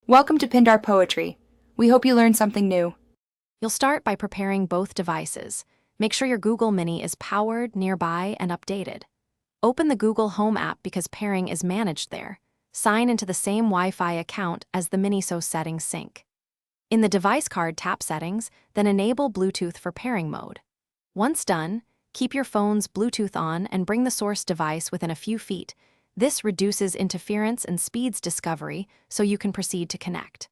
Welcome to Pindar Poetry. We hope you learned something new. You'll start by preparing both devices. Make sure your Google Mini is powered, nearby, and updated. Open the Google Home app because pairing is managed there. Sign into the same Wi-Fi account as the Miniso settings sync. In the device card, tap Settings, then enable Bluetooth for pairing mode. Once done, keep your phone's Bluetooth on and bring the source device within a few feet. This reduces interference and speeds discovery so you can proceed to connect.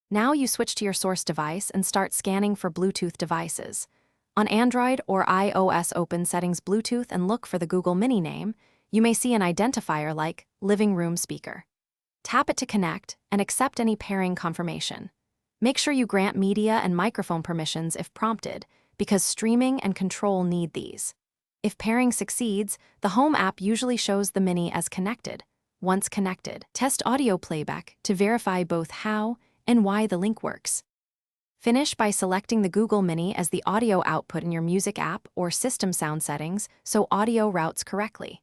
Now you switch to your source device and start scanning for Bluetooth devices. On Android or iOS, open Settings Bluetooth and look for the Google Mini name. You may see an identifier like Living Room Speaker. Tap it to connect and accept any pairing confirmation. Make sure you grant media and microphone permissions if prompted, because streaming and control need these. If pairing succeeds, the Home app usually shows the Mini as connected. Once connected, test audio playback to verify both how and why the link works. Finish by selecting the Google Mini as the audio output in your music app or system sound settings so audio routes correctly.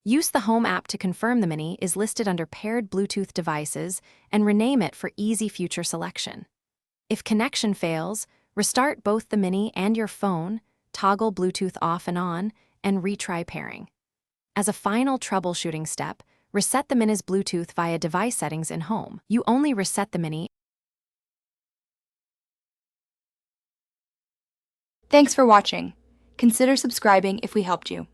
Use the Home app to confirm the Mini is listed under paired Bluetooth devices and rename it for easy future selection. If connection fails, restart both the Mini and your phone, toggle Bluetooth off and on, and retry pairing. As a final troubleshooting step, reset the Mini's Bluetooth via device settings in Home. You only reset the Mini. Thanks for watching. Consider subscribing if we helped you.